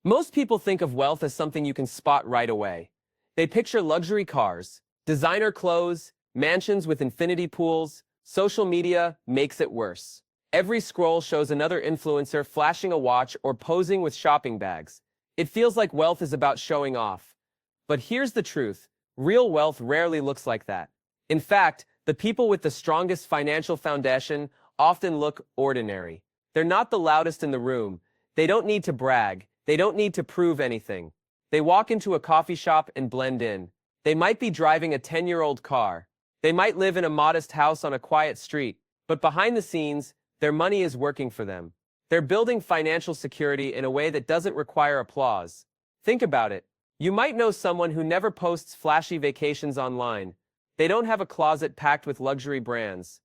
Most people think of wealth as something you can spot right away. They picture luxury cars, designer clothes, mansions with infinity pools. Social media makes it worse. Every scroll shows another influencer flashing a watch or posing with shopping bags. It feels like wealth is about showing off. But here's the truth. Real wealth rarely looks like that. In fact, the people with the strongest financial foundation often look ordinary. They're not the loudest in the room. They don't need to brag. They don't need to prove anything. They walk into a coffee shop and blend in. They might be driving a 10-year-old car. They might live in a modest house on a quiet street. But behind the scenes, their money is working for them. They're building financial security in a way that doesn't require applause. Think about it. You might know someone who never posts flashy vacations online. They don't have a closet packed with luxury brands.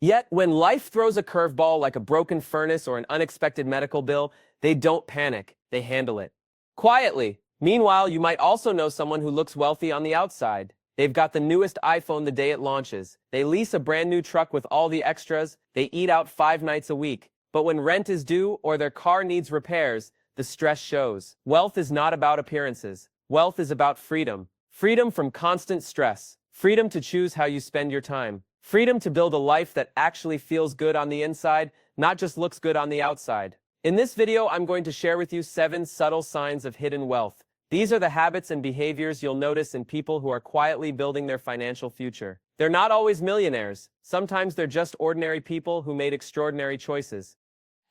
Yet, when life throws a curveball like a broken furnace or an unexpected medical bill, they don't panic. They handle it quietly. Meanwhile, you might also know someone who looks wealthy on the outside. They've got the newest iPhone the day it launches. They lease a brand new truck with all the extras. They eat out 5 nights a week. But when rent is due or their car needs repairs, the stress shows. Wealth is not about appearances. Wealth is about freedom. Freedom from constant stress. Freedom to choose how you spend your time. Freedom to build a life that actually feels good on the inside, not just looks good on the outside. In this video, I'm going to share with you 7 subtle signs of hidden wealth. These are the habits and behaviors you'll notice in people who are quietly building their financial future. They're not always millionaires. Sometimes they're just ordinary people who made extraordinary choices.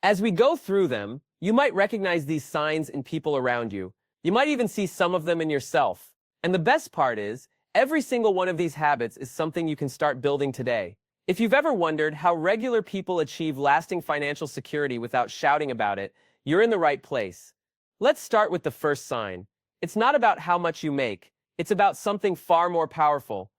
As we go through them, you might recognize these signs in people around you. You might even see some of them in yourself. And the best part is, every single one of these habits is something you can start building today. If you've ever wondered how regular people achieve lasting financial security without shouting about it, you're in the right place. Let's start with the first sign. It's not about how much you make. It's about something far more powerful.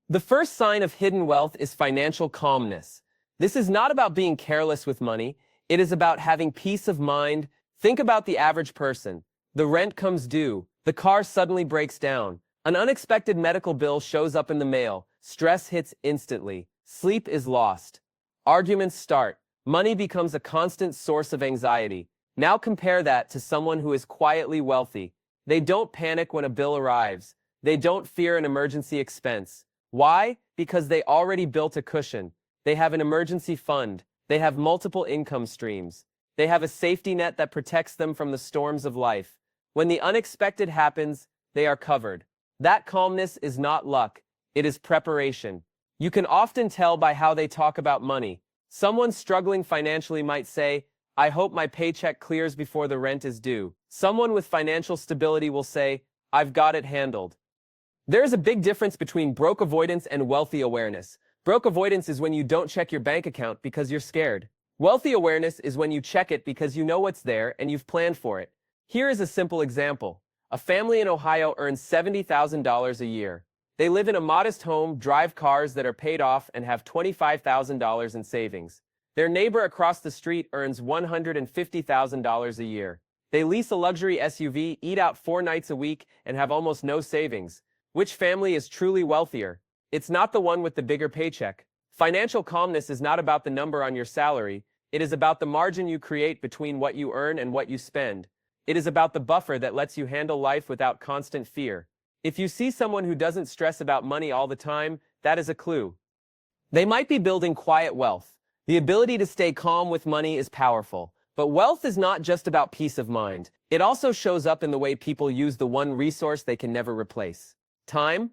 The first sign of hidden wealth is financial calmness. This is not about being careless with money. It is about having peace of mind. Think about the average person. The rent comes due. The car suddenly breaks down. An unexpected medical bill shows up in the mail. Stress hits instantly. Sleep is lost. Arguments start. Money becomes a constant source of anxiety. Now compare that to someone who is quietly wealthy. They don't panic when a bill arrives. They don't fear an emergency expense. Why? Because they already built a cushion. They have an emergency fund. They have multiple income streams. They have a safety net that protects them from the storms of life. When the unexpected happens, they are covered. That calmness is not luck. It is preparation. You can often tell by how they talk about money. Someone struggling financially might say, "I hope my paycheck clears before the rent is due." Someone with financial stability will say, "I've got it handled." There is a big difference between broke avoidance and wealthy awareness. Broke avoidance is when you don't check your bank account because you're scared. Wealthy awareness is when you check it because you know what's there and you've planned for it. Here is a simple example. A family in Ohio earns $70,000 a year. They live in a modest home, drive cars that are paid off, and have $25,000 in savings. Their neighbor across the street earns $150,000 a year. They lease a luxury SUV, eat out 4 nights a week, and have almost no savings. Which family is truly wealthier? It's not the one with the bigger paycheck. Financial calmness is not about the number on your salary. It is about the margin you create between what you earn and what you spend. It is about the buffer that lets you handle life without constant fear. If you see someone who doesn't stress about money all the time, that is a clue. They might be building quiet wealth. The ability to stay calm with money is powerful. But wealth is not just about peace of mind. It also shows up in the way people use the one resource they can never replace: time.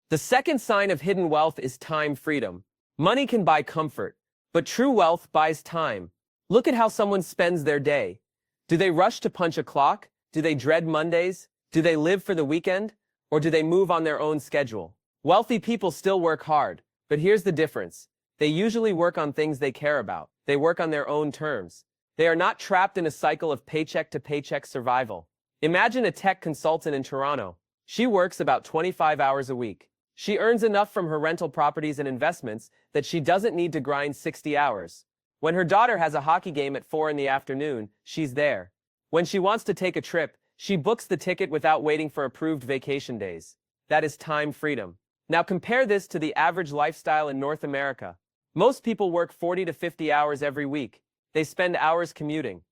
The second sign of hidden wealth is time freedom. Money can buy comfort, but true wealth buys time. Look at how someone spends their day. Do they rush to punch a clock? Do they dread Mondays? Do they live for the weekend? Or do they move on their own schedule? Wealthy people still work hard, but here's the difference. They usually work on things they care about. They work on their own terms. They are not trapped in a cycle of paycheck-to-paycheck survival. Imagine a tech consultant in Toronto. She works about 25 hours a week. She earns enough from her rental properties and investments that she doesn't need to grind 60 hours. When her daughter has a hockey game at 4 in the afternoon, she's there. When she wants to take a trip, she books the ticket without waiting for approved vacation days. That is time freedom. Now compare this to the average lifestyle in North America. Most people work 40 to 50 hours every week. They spend hours commuting.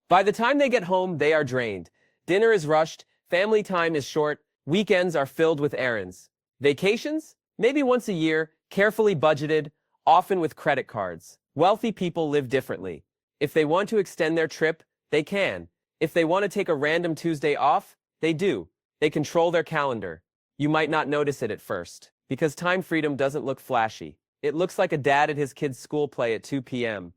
By the time they get home, they are drained. Dinner is rushed, family time is short, weekends are filled with errands. Vacations? Maybe once a year, carefully budgeted, often with credit cards. Wealthy people live differently. If they want to extend their trip, they can. If they want to take a random Tuesday off, they do. They control their calendar. You might not notice it at first, because time freedom doesn't look flashy. It looks like a dad at his kid's school play at 2 p.m.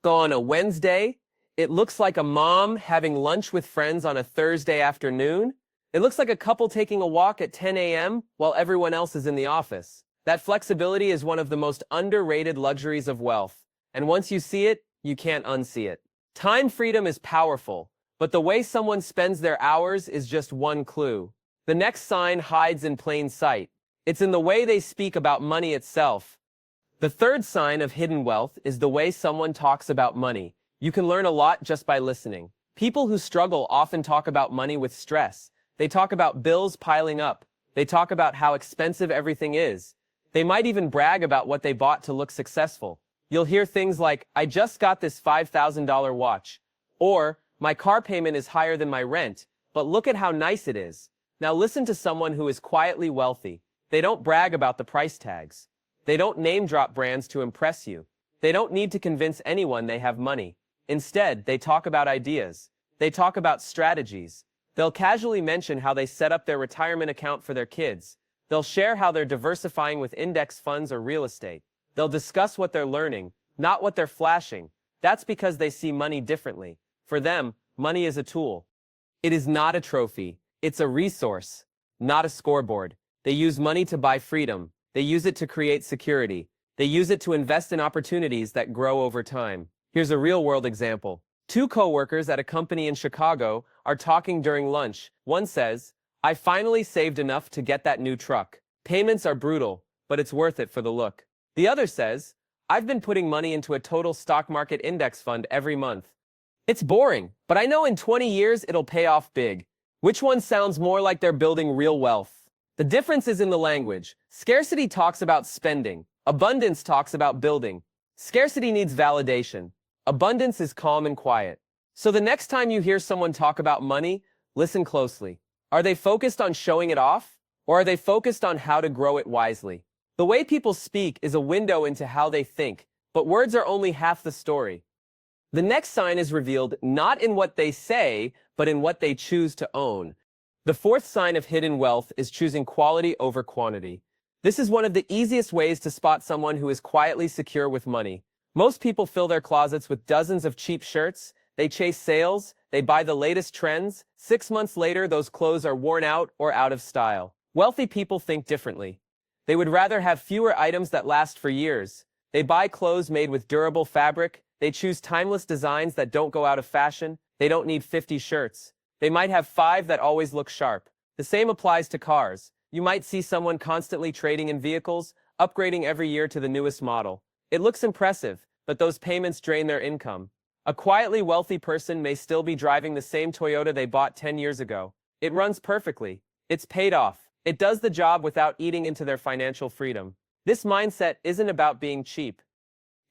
So on a Wednesday, it looks like a mom having lunch with friends on a Thursday afternoon. It looks like a couple taking a walk at 10 a.m. while everyone else is in the office. That flexibility is one of the most underrated luxuries of wealth. And once you see it, you can't unsee it. Time freedom is powerful, but the way someone spends their hours is just one clue. The next sign hides in plain sight. It's in the way they speak about money itself. The third sign of hidden wealth is the way someone talks about money. You can learn a lot just by listening. People who struggle often talk about money with stress. They talk about bills piling up. They talk about how expensive everything is. They might even brag about what they bought to look successful. You'll hear things like, "I just got this $5,000 watch," or "My car payment is higher than my rent, but look at how nice it is." Now listen to someone who is quietly wealthy. They don't brag about the price tags. They don't name drop brands to impress you. They don't need to convince anyone they have money. Instead, they talk about ideas. They talk about strategies. They'll casually mention how they set up their retirement account for their kids. They'll share how they're diversifying with index funds or real estate. They'll discuss what they're learning, not what they're flashing. That's because they see money differently. For them, money is a tool. It is not a trophy. It's a resource, not a scoreboard. They use money to buy freedom. They use it to create security. They use it to invest in opportunities that grow over time. Here's a real-world example. Two coworkers at a company in Chicago are talking during lunch. One says, "I finally saved enough to get that new truck. Payments are brutal, but it's worth it for the look." The other says, "I've been putting money into a total stock market index fund every month. It's boring, but I know in 20 years it'll pay off big." Which one sounds more like they're building real wealth? The difference is in the language. Scarcity talks about spending. Abundance talks about building. Scarcity needs validation. Abundance is calm and quiet. So the next time you hear someone talk about money, listen closely. Are they focused on showing it off? Or are they focused on how to grow it wisely? The way people speak is a window into how they think, but words are only half the story. The next sign is revealed not in what they say, but in what they choose to own. The fourth sign of hidden wealth is choosing quality over quantity. This is one of the easiest ways to spot someone who is quietly secure with money. Most people fill their closets with dozens of cheap shirts. They chase sales. They buy the latest trends. 6 months later, those clothes are worn out or out of style. Wealthy people think differently. They would rather have fewer items that last for years. They buy clothes made with durable fabric. They choose timeless designs that don't go out of fashion. They don't need 50 shirts. They might have 5 that always look sharp. The same applies to cars. You might see someone constantly trading in vehicles, upgrading every year to the newest model. It looks impressive, but those payments drain their income. A quietly wealthy person may still be driving the same Toyota they bought 10 years ago. It runs perfectly. It's paid off. It does the job without eating into their financial freedom. This mindset isn't about being cheap.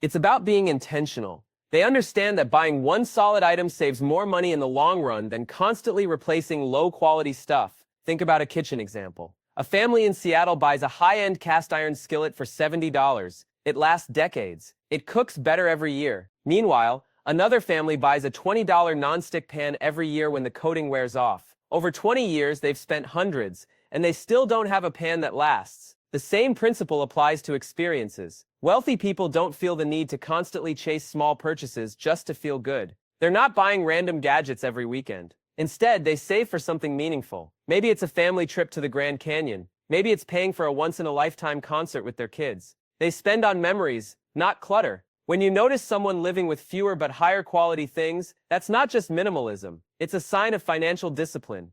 It's about being intentional. They understand that buying one solid item saves more money in the long run than constantly replacing low-quality stuff. Think about a kitchen example. A family in Seattle buys a high-end cast-iron skillet for $70. It lasts decades. It cooks better every year. Meanwhile, another family buys a $20 nonstick pan every year when the coating wears off. Over 20 years, they've spent hundreds, and they still don't have a pan that lasts. The same principle applies to experiences. Wealthy people don't feel the need to constantly chase small purchases just to feel good. They're not buying random gadgets every weekend. Instead, they save for something meaningful. Maybe it's a family trip to the Grand Canyon. Maybe it's paying for a once-in-a-lifetime concert with their kids. They spend on memories, not clutter. When you notice someone living with fewer but higher quality things, that's not just minimalism. It's a sign of financial discipline.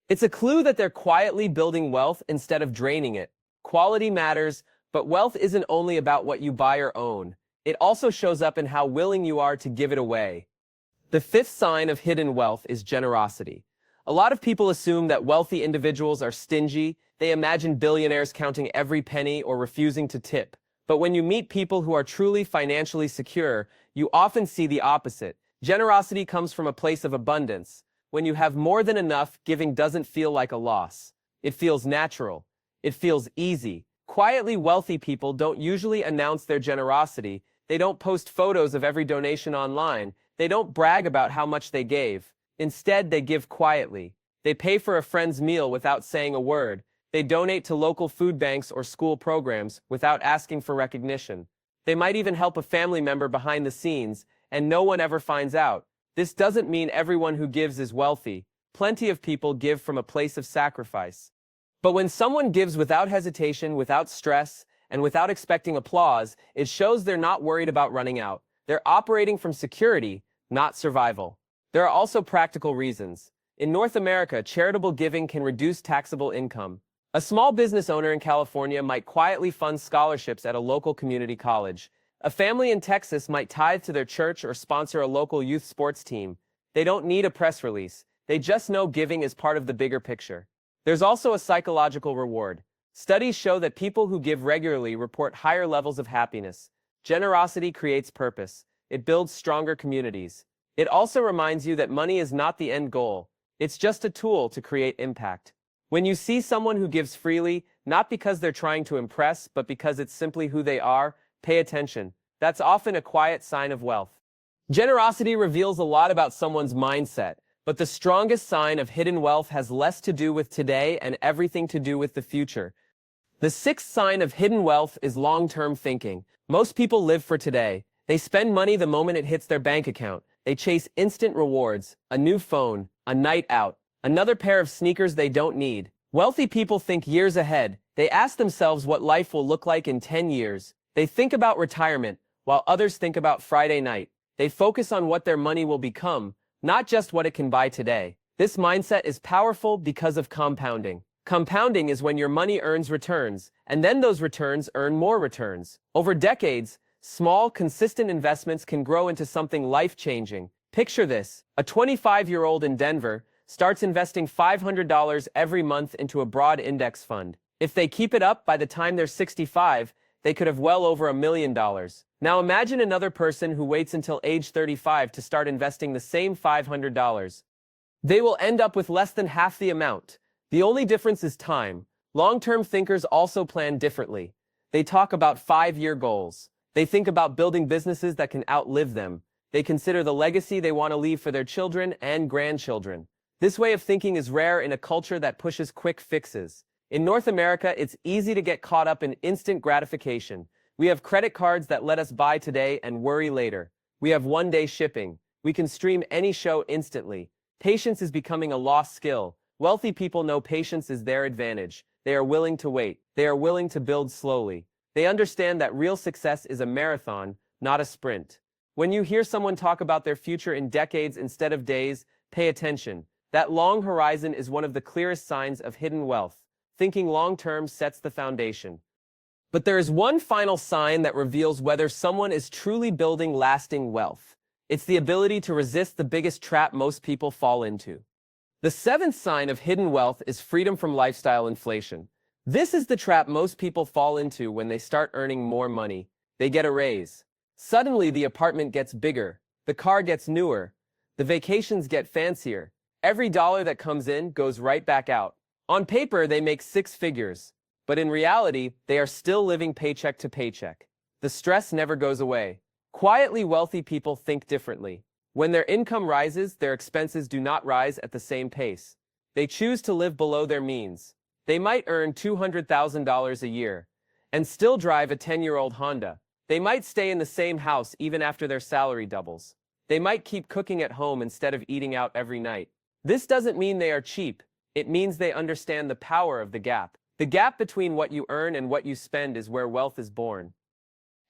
It's a clue that they're quietly building wealth instead of draining it. Quality matters, but wealth isn't only about what you buy or own. It also shows up in how willing you are to give it away. The fifth sign of hidden wealth is generosity. A lot of people assume that wealthy individuals are stingy. They imagine billionaires counting every penny or refusing to tip. But when you meet people who are truly financially secure, you often see the opposite. Generosity comes from a place of abundance. When you have more than enough, giving doesn't feel like a loss. It feels natural. It feels easy. Quietly wealthy people don't usually announce their generosity. They don't post photos of every donation online. They don't brag about how much they gave. Instead, they give quietly. They pay for a friend's meal without saying a word. They donate to local food banks or school programs without asking for recognition. They might even help a family member behind the scenes, and no one ever finds out. This doesn't mean everyone who gives is wealthy. Plenty of people give from a place of sacrifice. But when someone gives without hesitation, without stress, and without expecting applause, it shows they're not worried about running out. They're operating from security, not survival. There are also practical reasons. In North America, charitable giving can reduce taxable income. A small business owner in California might quietly fund scholarships at a local community college. A family in Texas might tithe to their church or sponsor a local youth sports team. They don't need a press release. They just know giving is part of the bigger picture. There's also a psychological reward. Studies show that people who give regularly report higher levels of happiness. Generosity creates purpose. It builds stronger communities. It also reminds you that money is not the end goal. It's just a tool to create impact. When you see someone who gives freely, not because they're trying to impress, but because it's simply who they are, pay attention. That's often a quiet sign of wealth. Generosity reveals a lot about someone's mindset, but the strongest sign of hidden wealth has less to do with today and everything to do with the future. The sixth sign of hidden wealth is long-term thinking. Most people live for today. They spend money the moment it hits their bank account. They chase instant rewards, a new phone, a night out, another pair of sneakers they don't need. Wealthy people think years ahead. They ask themselves what life will look like in 10 years. They think about retirement, while others think about Friday night. They focus on what their money will become, not just what it can buy today. This mindset is powerful because of compounding. Compounding is when your money earns returns, and then those returns earn more returns. Over decades, small, consistent investments can grow into something life-changing. Picture this. A 25-year-old in Denver starts investing $500 every month into a broad index fund. If they keep it up, by the time they're 65, they could have well over $1 million. Now imagine another person who waits until age 35 to start investing the same $500. They will end up with less than half the amount. The only difference is time. Long-term thinkers also plan differently. They talk about 5-year goals. They think about building businesses that can outlive them. They consider the legacy they want to leave for their children and grandchildren. This way of thinking is rare in a culture that pushes quick fixes. In North America, it's easy to get caught up in instant gratification. We have credit cards that let us buy today and worry later. We have one-day shipping. We can stream any show instantly. Patience is becoming a lost skill. Wealthy people know patience is their advantage. They are willing to wait. They are willing to build slowly. They understand that real success is a marathon, not a sprint. When you hear someone talk about their future in decades instead of days, pay attention. That long horizon is one of the clearest signs of hidden wealth. Thinking long-term sets the foundation. But there is one final sign that reveals whether someone is truly building lasting wealth. It's the ability to resist the biggest trap most people fall into. The seventh sign of hidden wealth is freedom from lifestyle inflation. This is the trap most people fall into when they start earning more money. They get a raise. Suddenly the apartment gets bigger, the car gets newer, the vacations get fancier. Every dollar that comes in goes right back out. On paper, they make 6 figures, but in reality, they are still living paycheck to paycheck. The stress never goes away. Quietly wealthy people think differently. When their income rises, their expenses do not rise at the same pace. They choose to live below their means. They might earn $200,000 a year and still drive a 10-year-old Honda. They might stay in the same house even after their salary doubles. They might keep cooking at home instead of eating out every night. This doesn't mean they are cheap. It means they understand the power of the gap. The gap between what you earn and what you spend is where wealth is born.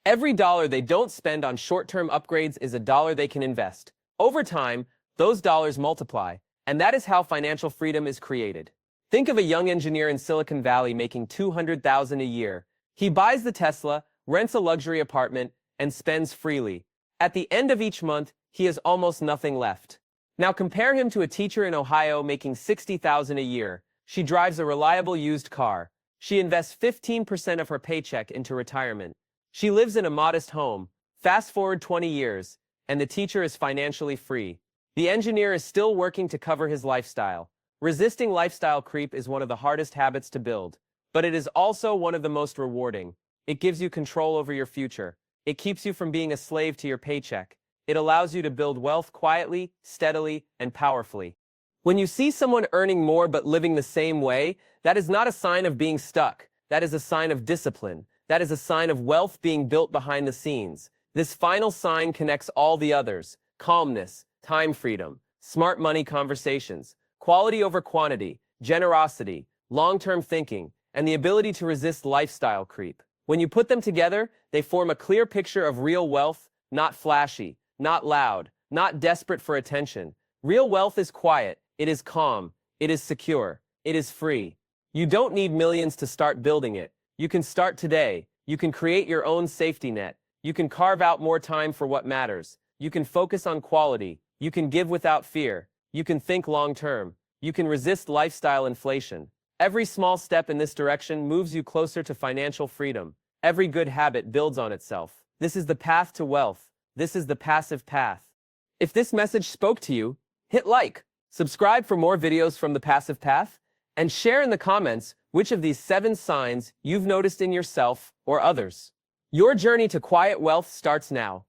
Every dollar they don't spend on short-term upgrades is a dollar they can invest. Over time, those dollars multiply, and that is how financial freedom is created. Think of a young engineer in Silicon Valley making $200,000 a year. He buys the Tesla, rents a luxury apartment, and spends freely. At the end of each month, he has almost nothing left. Now compare him to a teacher in Ohio making $60,000 a year. She drives a reliable used car. She invests 15% of her paycheck into retirement. She lives in a modest home. Fast forward 20 years, and the teacher is financially free. The engineer is still working to cover his lifestyle. Resisting lifestyle creep is one of the hardest habits to build, but it is also one of the most rewarding. It gives you control over your future. It keeps you from being a slave to your paycheck. It allows you to build wealth quietly, steadily, and powerfully. When you see someone earning more but living the same way, that is not a sign of being stuck. That is a sign of discipline. That is a sign of wealth being built behind the scenes. This final sign connects all the others: calmness, time freedom, smart money conversations, quality over quantity, generosity, long-term thinking, and the ability to resist lifestyle creep. When you put them together, they form a clear picture of real wealth, not flashy, not loud, not desperate for attention. Real wealth is quiet, it is calm, it is secure, it is free. You don't need millions to start building it. You can start today. You can create your own safety net. You can carve out more time for what matters. You can focus on quality. You can give without fear. You can think long-term. You can resist lifestyle inflation. Every small step in this direction moves you closer to financial freedom. Every good habit builds on itself. This is the path to wealth. This is the passive path. If this message spoke to you, hit like, subscribe for more videos from the passive path, and share in the comments which of these 7 signs you've noticed in yourself or others. Your journey to quiet wealth starts now.